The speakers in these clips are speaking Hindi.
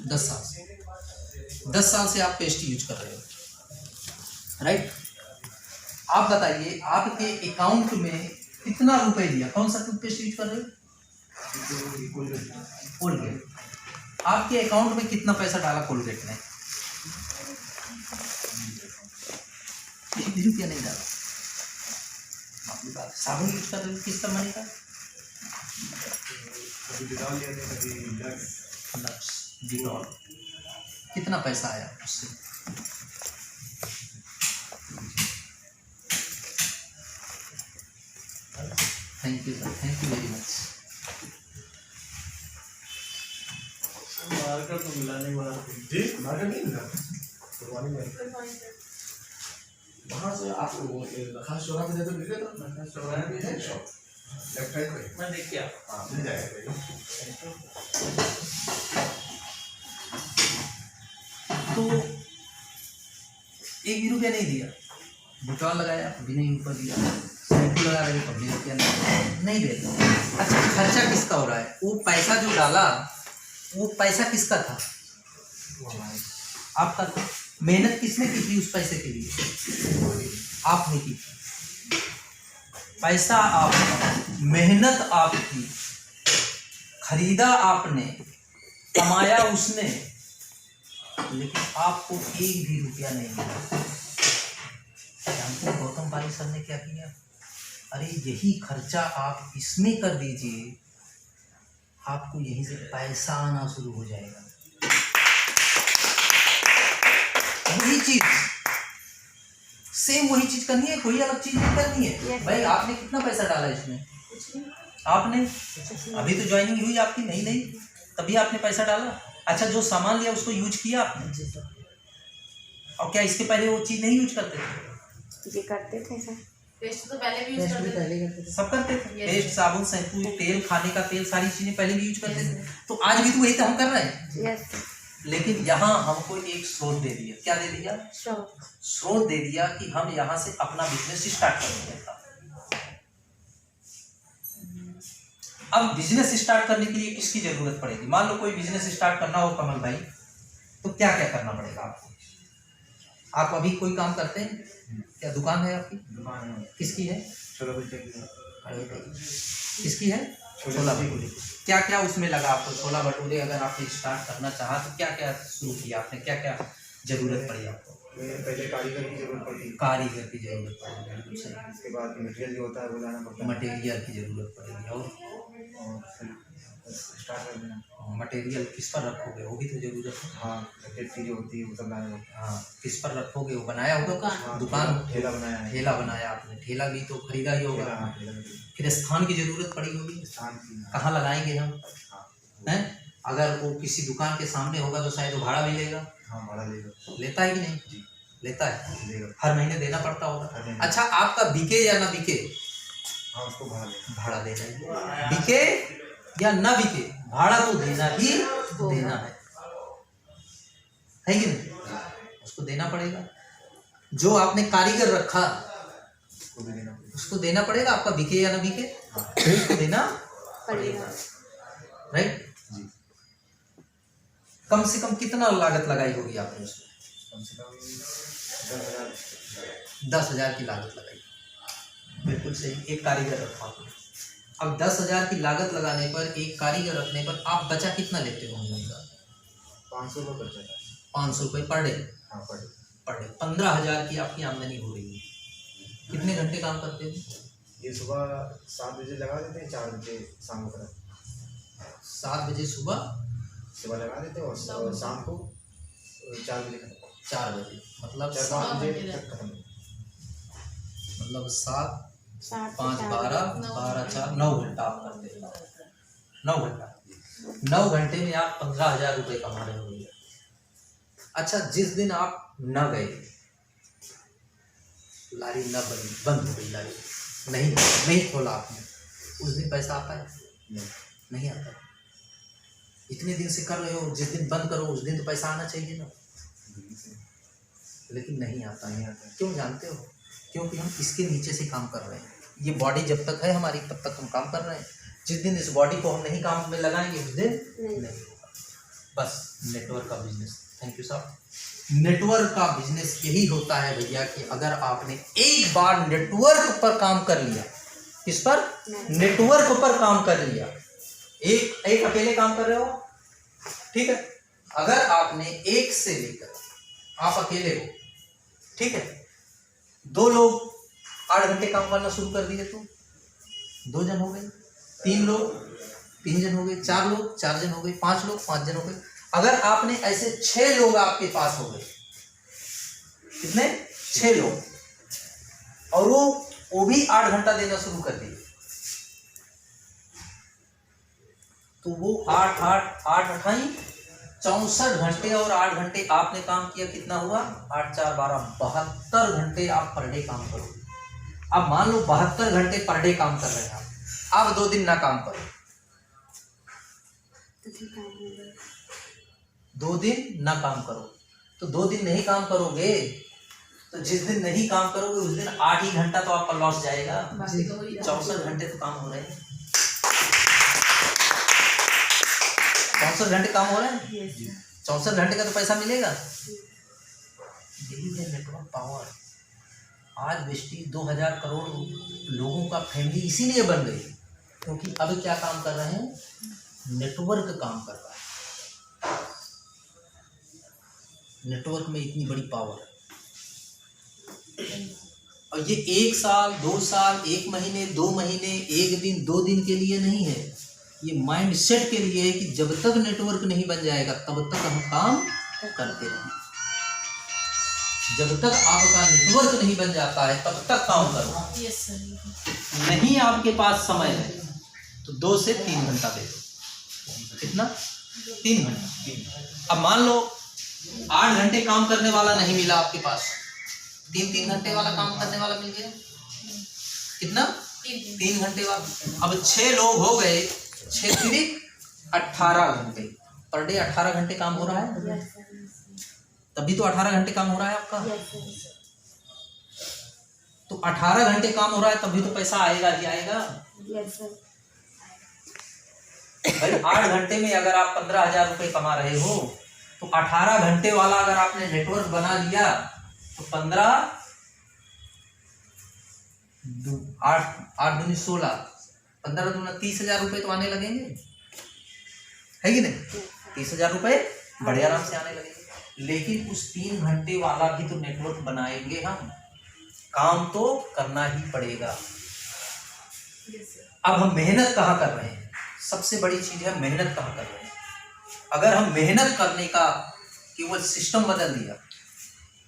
10 साल से 10 साल से आप पेस्ट यूज कर रहे हो, राइट। आप बताइए आपके अकाउंट में कितना रुपए दिया, कौन सा टूथपेस्ट यूज कर रहे हो? कोलगेट। आपके अकाउंट में कितना पैसा डाला कोलगेट ने? 1 भी रुपया नहीं डाला। साबुन यूज कर रहे हो, किस कंपनी का? Lux Dettol. कितना पैसा आया उससे? Thank you sir, thank you very much. Market तो मिला नहीं, बड़ा जी मार्केट नहीं मिला वहाँ से आप खास चौराहे पे जाते मिले तो चौराहे पे है शॉप लेफ्ट साइड पे, मैं देख के हाँ मिल जाएगा। तो 1 भी रुपया नहीं दिया, डिटॉल लगाया कभी नहीं ऊपर दिया, शैम्पू लगा रहे कभी रुपया नहीं देता। अच्छा खर्चा किसका हो रहा है? वो पैसा जो डाला वो पैसा किसका था? आपका था। मेहनत किसने की थी उस पैसे के लिए? आपने की। पैसा आपका, मेहनत आपकी, खरीदा आपने, कमाया उसने, लेकिन आपको 1 भी रुपया नहीं मिला। जानते हैं गौतम पाली सर ने क्या किया? अरे यही खर्चा आप इसमें कर दीजिए, आपको यहीं से पैसा आना शुरू हो जाएगा। वही चीज सेम वही चीज करनी है, कोई अलग चीज नहीं करनी है। भाई आपने कितना पैसा डाला इसमें? आपने अभी तो ज्वाइनिंग हुई आपकी, नहीं तभी आपने पैसा डाला। अच्छा जो सामान लिया उसको यूज किया आपने? और क्या इसके पहले वो चीज नहीं यूज करते थे? ये करते थे सर, पेस्ट तो पहले भी यूज करते थे, सब करते थे। पेस्ट, साबुन, शैम्पू, तेल, खाने का तेल, सारी चीजें पहले भी यूज करते थे। तो आज भी तो वही तो हम कर रहे हैं। यस। लेकिन यहाँ हमको एक स्रोत दे दिया। क्या दे दिया? स्रोत दे दिया कि हम यहाँ से अपना बिजनेस स्टार्ट करेंगे। अब बिजनेस स्टार्ट करने के लिए किसकी जरूरत पड़ेगी? मान लो कोई बिजनेस स्टार्ट करना हो कमल भाई, तो क्या क्या करना पड़ेगा आपको? आप अभी कोई काम करते हैं क्या? दुकान है आपकी? दुकान है। किसकी है? छोला भटूरे किसकी है? छोला भटूरे। क्या क्या उसमें लगा आपको? छोला भटूरे अगर आपने स्टार्ट करना चाहा तो क्या क्या शुरू किया आपने? क्या क्या जरूरत पड़ी आपको? पहले कारीगर की जरूरत पड़ती है। कारीगर की जरूरत पड़ेगी, उसके बाद मटेरियल जो होता है वो लाना पड़ता है। मटेरियल की जरूरत पड़ेगी। और स्टार्ट कर देना। मटेरियल किस पर रखोगे वो भी तो जरूरत है। हाँ इलेक्ट्रिक जो होती है वो सब लाना पड़ता है। हाँ किस पर रखोगे? वो बनाया होगा दुकान, ठेला बनाया है। ठेला बनाया आपने, ठेला भी तो खरीदा ही होगा। फिर स्थान की जरूरत पड़ी होगी। स्थान की कहाँ लगाएंगे हम? हैं? अगर वो किसी दुकान के सामने होगा तो शायद वो भाड़ा भी लेगा। हाँ भाड़ा लेगा। लेता है कि नहीं? लेता है, लेगा। हर महीने देना पड़ता होगा। अच्छा आपका बिके या ना बिके? हाँ उसको भाड़ा देना है। बिके या ना बिके भाड़ा तो देना ही देना है कि नहीं? उसको देना पड़ेगा। जो आपने कारीगर रखा उसको देना पड़ेगा। आपका बिके या ना बिके उसको देना पड़ेगा, राइट। कम से कम कितना लागत लगाई होगी आपने उसमें? कम से कम 10,000 की लागत लगाई। बिल्कुल सही। एक कारीगर रखा आपने। अब 10,000 की लागत लगाने पर, एक कारीगर रखने पर आप बचा कितना लेते हो महीने का? 500 रुपये बच जाता है। 500 रुपये पर डे? हाँ पर डे। 15,000 की आपकी आमदनी हो रही है। कितने घंटे काम करते हो? ये सुबह 7 बजे लगा देते हैं, 4 बजे शाम को 7 बजे सुबह लगा देते हैं और शाम को 4 बजे खत्म। 4 बजे मतलब 4 बजे तक खत्म। मतलब 7 5 12 12 4 9 घंटा आप करते हो। 9 घंटा, 9 घंटे में आप 15,000 रुपये कमा रहे हो। अच्छा जिस दिन आप न गए, लारी न बनी, बंद हो गई लारी, नहीं खोला आपने, उस दिन पैसा आता है? नहीं आता। इतने दिन से कर रहे हो, जिस दिन बंद करो उस दिन तो पैसा आना चाहिए ना, लेकिन नहीं आता। क्यों जानते हो? क्योंकि हम इसके नीचे से काम कर रहे हैं। ये बॉडी जब तक है हमारी तब तक हम काम कर रहे हैं। जिस दिन इस बॉडी को हम नहीं काम में लगाएंगे उस दिन नहीं। बस नेटवर्क का बिजनेस। थैंक यू साहब। नेटवर्क का बिजनेस यही होता है भैया कि अगर आपने एक बार नेटवर्क पर काम कर लिया, किस पर? नेटवर्क पर काम कर लिया। एक अकेले काम कर रहे हो, ठीक है, अगर आपने एक से लेकर, आप अकेले हो, ठीक है, 2 लोग 8 घंटे काम करना शुरू कर दिए तो 2 जन हो गए, 3 लोग 3 जन हो गए, 4 लोग 4 जन हो गए, 5 लोग 5 जन हो गए। अगर आपने ऐसे 6 लोग आपके पास हो गए, कितने? 6 लोग, और वो भी 8 घंटा देना शुरू कर दिए, तो वो 8 अठाई 64 घंटे, और 8 घंटे आपने काम किया, कितना हुआ? 8 4 12 72 घंटे आप पर डे काम करोगे। अब मान लो 72 घंटे पर डे काम कर रहे हैं आप, अब 2 दिन ना काम करो, 2 दिन ना काम करो, तो 2 दिन नहीं काम करोगे, तो जिस दिन नहीं काम करोगे उस दिन 8 ही घंटा तो आपका लॉस जाएगा। 64 घंटे तो काम हो रहे हैं, 64 घंटे काम हो रहे हैं, 64 घंटे का तो पैसा मिलेगा। यही है नेटवर्क पावर। आज वेस्टीज 2000 करोड़ लोगों का फैमिली इसीलिए बन गई, क्योंकि अब क्या काम कर रहे हैं? नेटवर्क काम कर रहा है। नेटवर्क में इतनी बड़ी पावर है, और ये 1 साल 2 साल 1 महीने 2 महीने 1 दिन 2 दिन के लिए नहीं है, ये माइंड सेट के लिए है कि जब तक नेटवर्क नहीं बन जाएगा तब तक हम काम करते रहें। जब तक आपका नेटवर्क नहीं बन जाता है तब तक काम करो। Yes sir. नहीं आपके पास समय है तो 2 से 3 घंटा दे दो। कितना? 3 घंटा। अब मान लो 8 घंटे काम करने वाला नहीं मिला आपके पास, 3 घंटे वाला काम करने वाला मिल गया। कितना? 3 घंटे वाला। अब 6 लोग हो गए, 6 तिरिक 18 घंटे पर डे। 18 घंटे काम हो रहा है, तभी तो 18 घंटे काम हो रहा है आपका। तो 18 घंटे काम हो रहा है तभी तो पैसा आएगा ही आएगा। भाई 8 घंटे में अगर आप 15,000 रुपए कमा रहे हो, तो 18 घंटे वाला अगर आपने नेटवर्क बना लिया तो 15 8 दूनी 16, 15 दूना 30,000 रुपए तो आने लगेंगे, है कि नहीं? 30,000 रुपए बड़े आराम से आने लगेंगे। लेकिन उस 3 घंटे वाला भी तो नेटवर्क बनाएंगे हम, काम तो करना ही पड़ेगा। अब हम मेहनत कहाँ कर रहे हैं? सबसे बड़ी चीज है मेहनत कहाँ कर रहे हैं। अगर हम मेहनत करने का केवल सिस्टम बदल दिया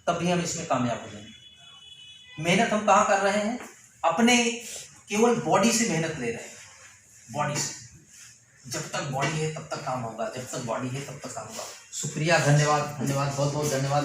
तब भी हम इसमें कामयाब हो जाएंगे। मेहनत हम कहाँ कर रहे हैं? अपने केवल बॉडी से मेहनत ले रहे हैं, बॉडी से। जब तक बॉडी है तब तक काम होगा, जब तक बॉडी है तब तक काम होगा। शुक्रिया, धन्यवाद, धन्यवाद, बहुत बहुत धन्यवाद।